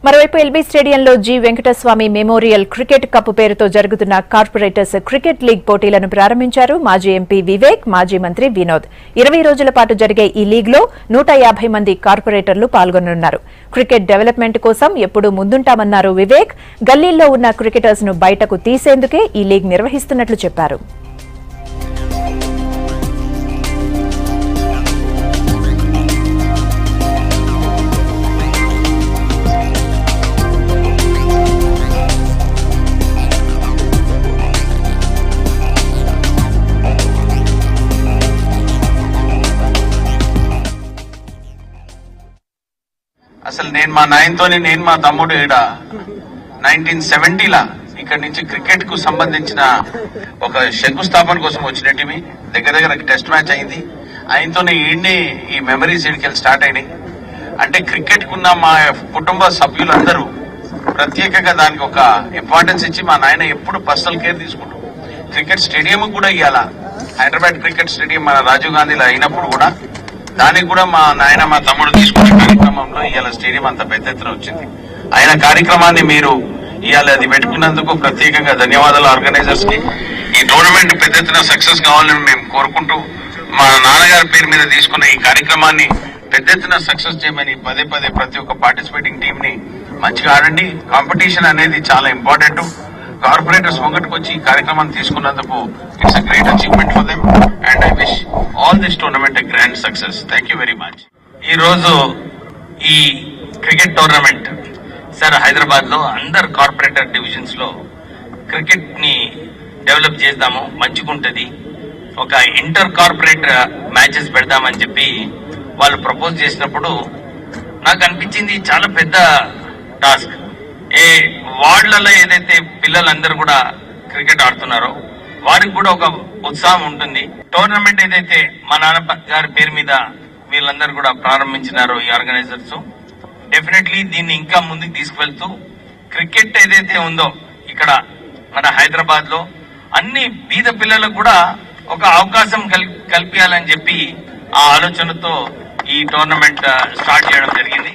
మరోవైపు ఎల్బీ స్టేడియంలో G Venkataswamy memorial cricket cup పేరుతో జరుగుతున్న కార్పొరేటర్స్ క్రికెట్ లీగ్ పోటీలను ప్రారంభించారు మాజీ ఎంపీ వివేక్, మాజీ మంత్రి వినోద్. 20 రోజుల పాటు జరిగే ఈ లీగ్లో 150 మంది కార్పొరేటర్లు పాల్గొనున్నారు. క్రికెట్ డెవలప్మెంట్ కోసం ఎప్పుడూ ముందుంటామన్నారు వివేక్. గల్లీల్లో ఉన్న క్రికెటర్స్ ను బయటకు తీసేందుకే ఈ లీగ్ నిర్వహిస్తున్నట్లు చెప్పారు. అసలు నేను మా నాయనతోని నేను మా తమ్ముడు ఈడ 1970లా ఇక్కడి నుంచి క్రికెట్ కు సంబంధించిన ఒక శంకుస్థాపన కోసం వచ్చినట్టు దగ్గర టెస్ట్ మ్యాచ్ అయింది. ఆయనతోనే ఈయన్ని ఈ మెమరీస్ ఇడికెళ్ళి స్టార్ట్ అయినాయి. అంటే క్రికెట్ కున్న మా కుటుంబ సభ్యులందరూ ప్రత్యేకంగా దానికి ఒక ఇంపార్టెన్స్ ఇచ్చి మా నాయన ఎప్పుడు పర్సనల్ కేర్ తీసుకుంటాం. క్రికెట్ స్టేడియం కూడా ఇవ్వాల, హైదరాబాద్ క్రికెట్ స్టేడియం మన రాజీవ్ గాంధీలో అయినప్పుడు కూడా దానికి కూడా మా నాయన మా తమ్ముడు తీసుకునే కార్యక్రమంలో ఇవాళ స్టేడియం అంత పెద్ద ఎత్తున వచ్చింది. ఆయన కార్యక్రమాన్ని మీరు ఇవాళ అది పెట్టుకున్నందుకు ప్రత్యేకంగా ధన్యవాదాలు ఆర్గనైజర్స్ కి. ఈ టోర్నమెంట్ పెద్ద ఎత్తున సక్సెస్ కావాలని మేము కోరుకుంటూ మా నాన్నగారి పేరు మీద తీసుకున్న ఈ కార్యక్రమాన్ని పెద్ద ఎత్తున సక్సెస్ చేయమని పదే ప్రతి ఒక్క పార్టిసిపేటింగ్ టీమ్ ని మంచిగా ఆడండి. కాంపిటీషన్ అనేది చాలా ఇంపార్టెంట్. కార్పొరేటర్స్ ముంగట్టుకు వచ్చి ఈ కార్యక్రమాన్ని తీసుకున్నందుకు it's a great achievement for them and I wish all this tournament a grand success. Thank you very much. ఈ రోజు ఈ క్రికెట్ టోర్నమెంట్ సార్ హైదరాబాద్ లో అందరు కార్పొరేటర్ డివిజన్స్ లో క్రికెట్ ని డెవలప్ చేద్దాము, మంచిగుంటది, ఒక ఇంటర్ కార్పొరేట్ మ్యాచెస్ పెడదామని చెప్పి వాళ్ళు ప్రపోజ్ చేసినప్పుడు నాకు అనిపించింది చాలా పెద్ద టాస్క్. వార్డులలో ఏదైతే పిల్లలందరూ కూడా క్రికెట్ ఆడుతున్నారో వారికి కూడా ఒక ఉత్సాహం ఉంటుంది. టోర్నమెంట్ ఏదైతే మా నాన్న గారి పేరు మీద వీళ్ళందరూ కూడా ప్రారంభించినారో ఈ ఆర్గనైజర్స్, డెఫినెట్లీ దీన్ని ఇంకా ముందుకు తీసుకువెళ్తూ క్రికెట్ ఏదైతే ఉందో ఇక్కడ మన హైదరాబాద్ లో అన్ని బీద పిల్లలకు కూడా ఒక అవకాశం కల్పించాలని చెప్పి ఆ ఆలోచనతో ఈ టోర్నమెంట్ స్టార్ట్ చేయడం జరిగింది.